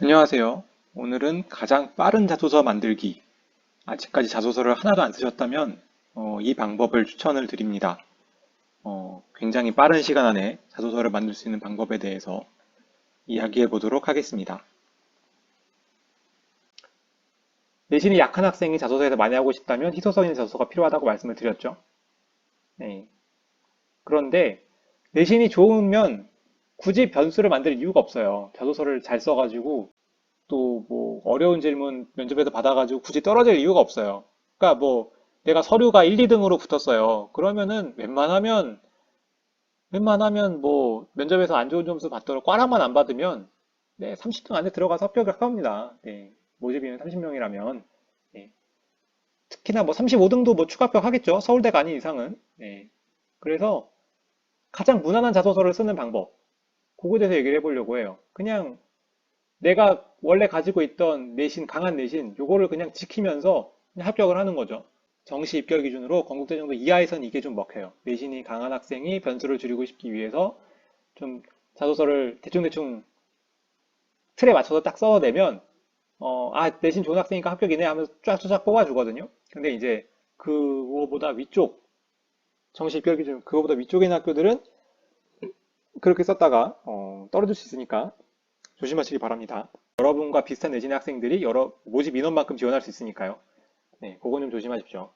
안녕하세요. 오늘은 가장 빠른 자소서 만들기. 아직까지 자소서를 하나도 안 쓰셨다면 이 방법을 추천을 드립니다. 굉장히 빠른 시간 안에 자소서를 만들 수 있는 방법에 대해서 이야기해 보도록 하겠습니다. 내신이 약한 학생이 자소서에서 많이 하고 싶다면 희소성 있는 자소서가 필요하다고 말씀을 드렸죠. 네. 그런데 내신이 좋으면 굳이 변수를 만들 이유가 없어요. 자소서를 잘 써가지고 또 뭐 어려운 질문 면접에서 받아가지고 굳이 떨어질 이유가 없어요. 그러니까 뭐 내가 서류가 1, 2등으로 붙었어요. 그러면은 웬만하면 뭐 면접에서 안 좋은 점수 받더라도 꽈랑만 안 받으면 네, 30등 안에 들어가서 합격을 합니다. 네, 모집인원 30명이라면 특히나 뭐 35등도 뭐 추가 합격 하겠죠. 서울대가 아닌 이상은. 네. 그래서 가장 무난한 자소서를 쓰는 방법 그거에 대해서 얘기를 해보려고 해요. 그냥 내가 원래 가지고 있던 내신, 강한 내신, 요거를 그냥 지키면서 그냥 합격을 하는 거죠. 정시 입결 기준으로 건국대 정도 이하에선 이게 좀 먹혀요. 내신이 강한 학생이 변수를 줄이고 싶기 위해서 좀 자소서를 대충대충 틀에 맞춰서 딱 써내면, 내신 좋은 학생이니까 합격이네 하면서 쫙쫙 뽑아주거든요. 근데 이제 그거보다 위쪽, 정시 입결 기준, 그거보다 위쪽에 있는 학교들은 그렇게 썼다가, 떨어질 수 있으니까 조심하시기 바랍니다. 여러분과 비슷한 내신의 학생들이 여러 모집 인원만큼 지원할 수 있으니까요. 네, 그거 좀 조심하십시오.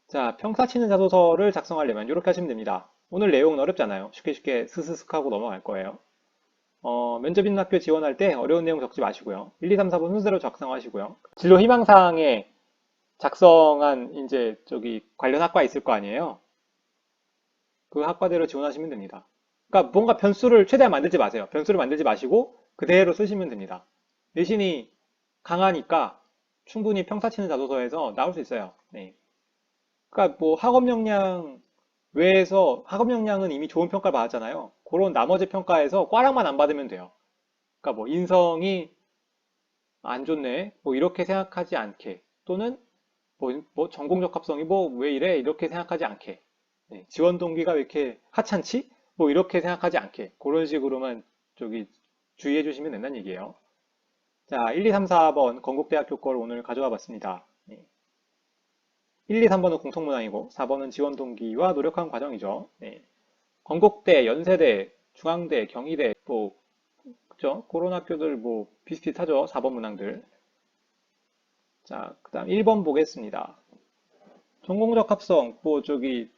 자, 평사 치는 자소서를 작성하려면 이렇게 하시면 됩니다. 오늘 내용은 어렵잖아요. 쉽게 스스슥 하고 넘어갈 거예요. 면접 있는 학교 지원할 때 어려운 내용 적지 마시고요. 1, 2, 3, 4번 순서대로 작성하시고요. 진로 희망사항에 작성한 이제 저기 관련 학과 있을 거 아니에요. 그 학과대로 지원하시면 됩니다. 그러니까 뭔가 변수를 최대한 만들지 마세요. 변수를 만들지 마시고 그대로 쓰시면 됩니다. 내신이 강하니까 충분히 평타 치는 자소서에서 나올 수 있어요. 네. 그러니까 뭐 학업 역량 외에서 학업 역량은 이미 좋은 평가를 받았잖아요. 그런 나머지 평가에서 꽈락만 안 받으면 돼요. 그러니까 뭐 인성이 안 좋네. 뭐 이렇게 생각하지 않게 또는 뭐 전공 적합성이 뭐 왜 이래 이렇게 생각하지 않게 지원 동기가 왜 이렇게 하찮지? 뭐 이렇게 생각하지 않게 그런 식으로만 저기 주의해 주시면 된다는 얘기예요. 자, 1, 2, 3, 4번 건국대학교 걸 오늘 가져와 봤습니다. 1, 2, 3번은 공통문항이고 4번은 지원 동기와 노력한 과정이죠. 건국대, 연세대, 중앙대, 경희대 뭐 그죠? 그런 학교들 뭐 비슷비슷하죠. 4번 문항들. 자, 그다음 1번 보겠습니다. 전공적 합성 뭐 저기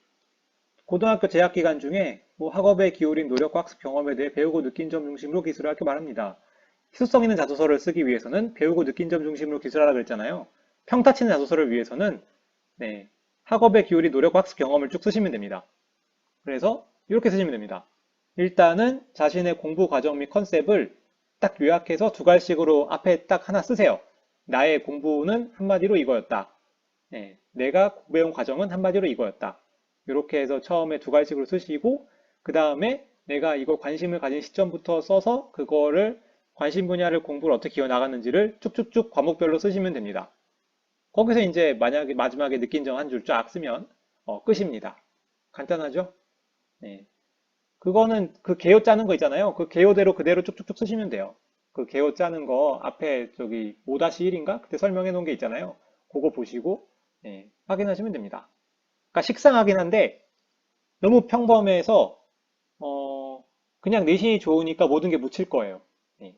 고등학교 재학 기간 중에 뭐 학업에 기울인 노력과 학습 경험에 대해 배우고 느낀 점 중심으로 기술을 할게 말합니다. 희소성 있는 자소서를 쓰기 위해서는 배우고 느낀 점 중심으로 기술하라 그랬잖아요. 평타 치는 자소서를 위해서는 네, 학업에 기울인 노력과 학습 경험을 쭉 쓰시면 됩니다. 그래서 이렇게 쓰시면 됩니다. 일단은 자신의 공부 과정 및 컨셉을 딱 요약해서 두 갈씩으로 앞에 딱 하나 쓰세요. 나의 공부는 한마디로 이거였다. 내가 배운 과정은 한마디로 이거였다. 이렇게 해서 처음에 두 갈씩으로 쓰시고 그 다음에 내가 이걸 관심을 가진 시점부터 써서 그거를 관심 분야를 공부를 어떻게 이어나갔는지를 쭉쭉쭉 과목별로 쓰시면 됩니다. 거기서 이제 만약에 마지막에 느낀 점 한 줄 쫙 쓰면 끝입니다. 간단하죠? 네. 그거는 그 개요 짜는 거 있잖아요. 그 개요대로 그대로 쭉쭉쭉 쓰시면 돼요. 그 개요 짜는 거 앞에 저기 5-1인가? 그때 설명해 놓은 게 있잖아요. 그거 보시고 확인하시면 됩니다. 그러니까 식상하긴 한데 너무 평범해서 그냥 내신이 좋으니까 모든 게 묻힐 거예요. 네,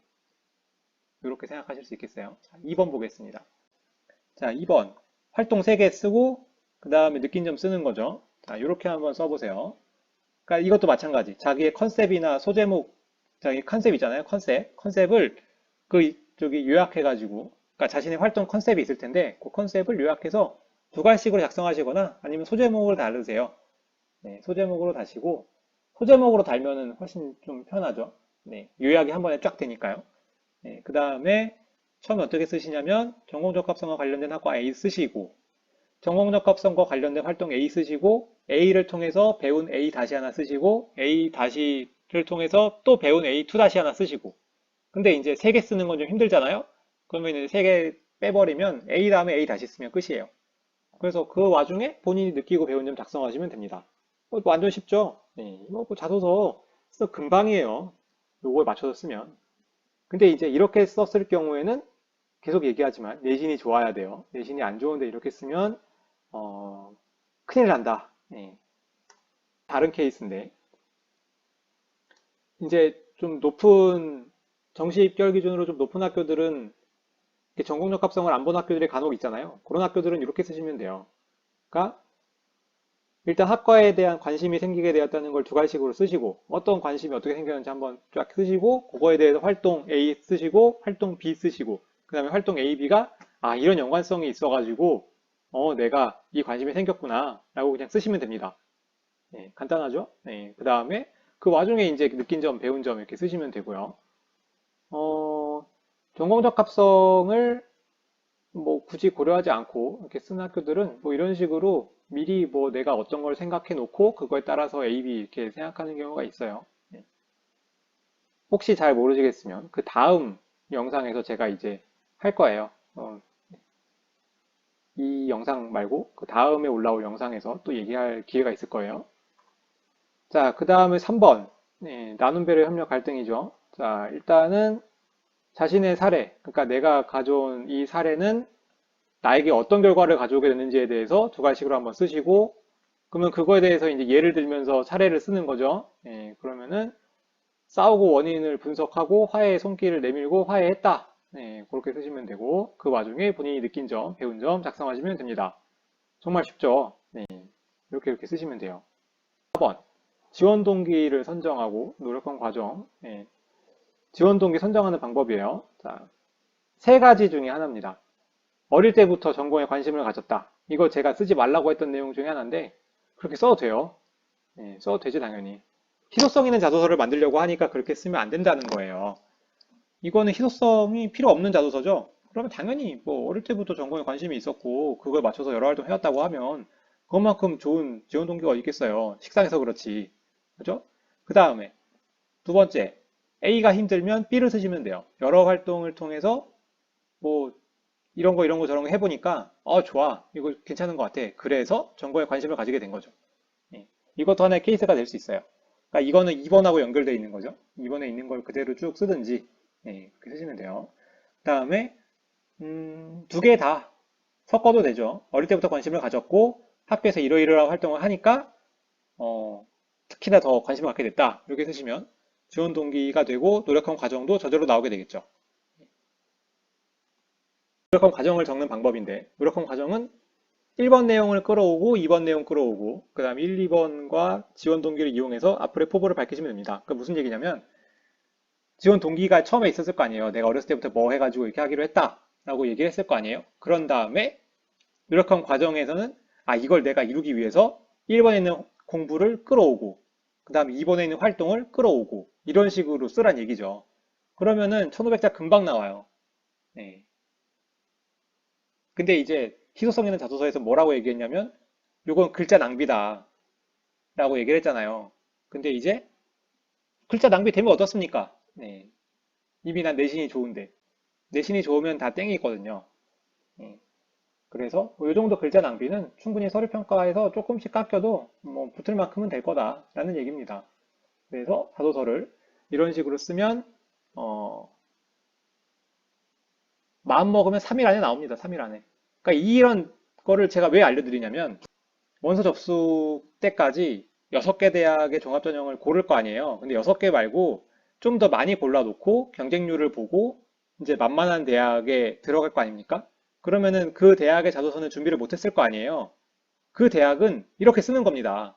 이렇게 생각하실 수 있겠어요. 자, 2번 보겠습니다. 자, 2번 활동 3개 쓰고 그 다음에 느낀 점 쓰는 거죠. 자, 이렇게 한번 써보세요. 그러니까 이것도 마찬가지. 자기의 컨셉이나 소제목, 자기 컨셉 있잖아요. 컨셉을 저기 요약해가지고, 그러니까 자신의 활동 컨셉이 있을 텐데, 그 컨셉을 요약해서 두 갈씩으로 작성하시거나 아니면 소제목으로 다르세요. 소제목으로 다시고, 소제목으로 달면은 훨씬 좀 편하죠. 요약이 한 번에 쫙 되니까요. 그 다음에 처음에 어떻게 쓰시냐면 전공적합성과 관련된 학과 A 쓰시고, 전공적합성과 관련된 활동 A 쓰시고 A를 통해서 배운 A 다시 하나 쓰시고 A 다시를 통해서 또 배운 A2 다시 하나 쓰시고 근데 이제 세 개 쓰는 건 좀 힘들잖아요. 그러면 이제 세 개 빼버리면 A 다음에 A 다시 쓰면 끝이에요. 그래서 그 와중에 본인이 느끼고 배운 점 작성하시면 됩니다. 이거 완전 쉽죠? 이거 뭐 자소서 금방이에요. 요거에 맞춰서 쓰면. 근데 이제 이렇게 썼을 경우에는 계속 얘기하지만 내신이 좋아야 돼요. 내신이 안 좋은데 이렇게 쓰면 어, 큰일 난다. 예, 다른 케이스인데 이제 좀 높은 정시 입결 기준으로 좀 높은 학교들은 이렇게 전공적 합성을 안 본 학교들이 간혹 있잖아요. 그런 학교들은 이렇게 쓰시면 돼요. 그러니까 일단 학과에 대한 관심이 생기게 되었다는 걸 두 가지식으로 쓰시고 어떤 관심이 어떻게 생겼는지 한번 쫙 쓰시고 그거에 대해서 활동 A 쓰시고 활동 B 쓰시고 그 다음에 활동 A, B가 이런 연관성이 있어가지고 내가 이 관심이 생겼구나 라고 그냥 쓰시면 됩니다. 네, 간단하죠? 네, 그 다음에 그 와중에 이제 느낀 점, 배운 점 이렇게 쓰시면 되고요. 어, 전공적 합성을 뭐 굳이 고려하지 않고 이렇게 쓴 학교들은 뭐 이런 식으로 미리 뭐 내가 어떤 걸 생각해 놓고 그거에 따라서 A, B 이렇게 생각하는 경우가 있어요. 네. 혹시 잘 모르시겠으면 그 다음 영상에서 제가 이제 할 거예요. 이 영상 말고 그 다음에 올라올 영상에서 또 얘기할 기회가 있을 거예요. 자, 그 다음에 3번. 네, 나눔 배려 협력 갈등이죠. 자, 일단은 자신의 사례, 그러니까 내가 가져온 이 사례는 나에게 어떤 결과를 가져오게 되는지에 대해서 두 가지식으로 한번 쓰시고, 그러면 그거에 대해서 이제 예를 들면서 사례를 쓰는 거죠. 예, 그러면은 싸우고 원인을 분석하고 화해의 손길을 내밀고 화해했다. 예, 그렇게 쓰시면 되고, 그 와중에 본인이 느낀 점, 배운 점 작성하시면 됩니다. 정말 쉽죠? 네, 이렇게 쓰시면 돼요. 4번. 지원 동기를 선정하고 노력한 과정. 예, 지원 동기 선정하는 방법이에요. 자, 세 가지 중에 하나입니다. 어릴 때부터 전공에 관심을 가졌다. 이거 제가 쓰지 말라고 했던 내용 중에 하나인데 그렇게 써도 돼요. 네, 써도 되지 당연히. 희소성 있는 자소서를 만들려고 하니까 그렇게 쓰면 안 된다는 거예요. 이거는 희소성이 필요 없는 자소서죠. 그러면 당연히 뭐 어릴 때부터 전공에 관심이 있었고 그걸 맞춰서 여러 활동 해왔다고 하면 그것만큼 좋은 지원 동기가 있겠어요. 식상해서 그렇지. 그죠? 그 다음에 두 번째, A가 힘들면 B를 쓰시면 돼요. 여러 활동을 통해서 뭐 이런 거 저런 거 해보니까 좋아 이거 괜찮은 것 같아 그래서 전공에 관심을 가지게 된 거죠. 예. 이것도 하나의 케이스가 될 수 있어요. 그러니까 이거는 2번하고 연결되어 있는 거죠. 2번에 있는 걸 그대로 쭉 쓰든지 그렇게 쓰시면 돼요. 그 다음에 두 개 다 섞어도 되죠. 어릴 때부터 관심을 가졌고 학교에서 이러이러한 활동을 하니까 특히나 더 관심을 갖게 됐다 이렇게 쓰시면 지원 동기가 되고 노력한 과정도 저절로 나오게 되겠죠. 노력한 과정을 적는 방법인데 노력한 과정은 1번 내용을 끌어오고 2번 내용 끌어오고 그 다음 1, 2번과 지원 동기를 이용해서 앞으로의 포부를 밝히시면 됩니다. 그 무슨 얘기냐면 지원 동기가 처음에 있었을 거 아니에요. 내가 어렸을 때부터 뭐 해가지고 이렇게 하기로 했다 라고 얘기를 했을 거 아니에요. 그런 다음에 노력한 과정에서는 이걸 내가 이루기 위해서 1번에 있는 공부를 끌어오고 그 다음 2번에 있는 활동을 끌어오고 이런 식으로 쓰란 얘기죠. 그러면은 1500자 금방 나와요. 네. 근데 이제 희소성 있는 자소서에서 뭐라고 얘기했냐면 이건 글자 낭비다 라고 얘기를 했잖아요. 근데 이제 글자 낭비 되면 어떻습니까? 네. 이미 난 내신이 좋은데 내신이 좋으면 다 땡이 있거든요. 네. 그래서 이 정도 글자 낭비는 충분히 서류 평가에서 조금씩 깎여도 뭐 붙을 만큼은 될 거다라는 얘기입니다. 그래서 자소서를 이런 식으로 쓰면 어, 마음 먹으면 3일 안에 나옵니다. 3일 안에. 그러니까 이런 거를 제가 왜 알려드리냐면 원서 접수 때까지 6개 대학의 종합전형을 고를 거 아니에요. 근데 6개 말고 좀 더 많이 골라놓고 경쟁률을 보고 이제 만만한 대학에 들어갈 거 아닙니까? 그러면은 그 대학의 자소서는 준비를 못했을 거 아니에요. 그 대학은 이렇게 쓰는 겁니다.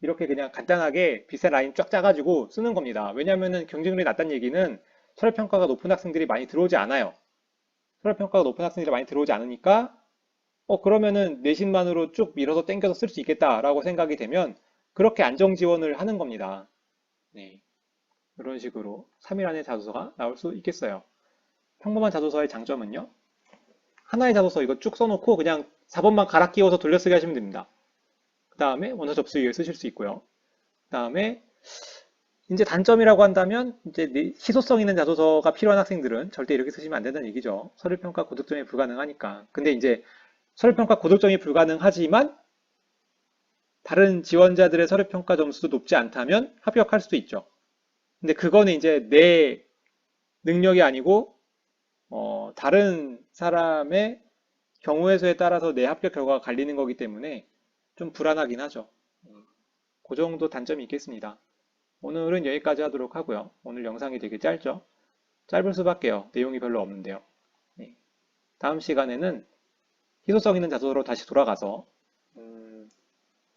이렇게 그냥 간단하게 빗의 라인 쫙 짜가지고 쓰는 겁니다. 왜냐면은 경쟁률이 낮다는 얘기는 서류평가가 높은 학생들이 많이 들어오지 않아요. 서류평가가 높은 학생들이 많이 들어오지 않으니까 그러면은 내신만으로 쭉 밀어서 땡겨서 쓸 수 있겠다라고 생각이 되면 그렇게 안정 지원을 하는 겁니다. 네. 이런 식으로 3일 안에 자소서가 나올 수 있겠어요. 평범한 자소서의 장점은요. 하나의 자소서 이거 쭉 써놓고 그냥 4번만 갈아 끼워서 돌려쓰기 하시면 됩니다. 그 다음에 원서 접수 이후에 쓰실 수 있고요. 그 다음에 이제 단점이라고 한다면 이제 희소성 있는 자소서가 필요한 학생들은 절대 이렇게 쓰시면 안 된다는 얘기죠. 서류평가 고득점이 불가능하니까. 근데 이제 서류평가 고득점이 불가능하지만 다른 지원자들의 서류평가 점수도 높지 않다면 합격할 수도 있죠. 근데 그거는 이제 내 능력이 아니고 다른 사람의 경우의 수에 따라서 내 합격 결과가 갈리는 거기 때문에 좀 불안하긴 하죠. 그 정도 단점이 있겠습니다. 오늘은 여기까지 하도록 하고요. 오늘 영상이 되게 짧죠? 짧을 수밖에요. 내용이 별로 없는데요. 네. 다음 시간에는 희소성 있는 자소서로 다시 돌아가서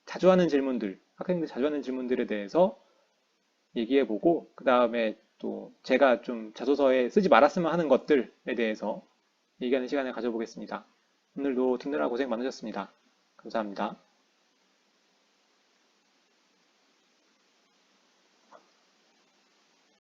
자주 하는 질문들, 학생들 자주 하는 질문들에 대해서 얘기해보고 그 다음에 또 제가 좀 자소서에 쓰지 말았으면 하는 것들에 대해서 얘기하는 시간을 가져보겠습니다. 오늘도 듣느라 고생 많으셨습니다. 감사합니다.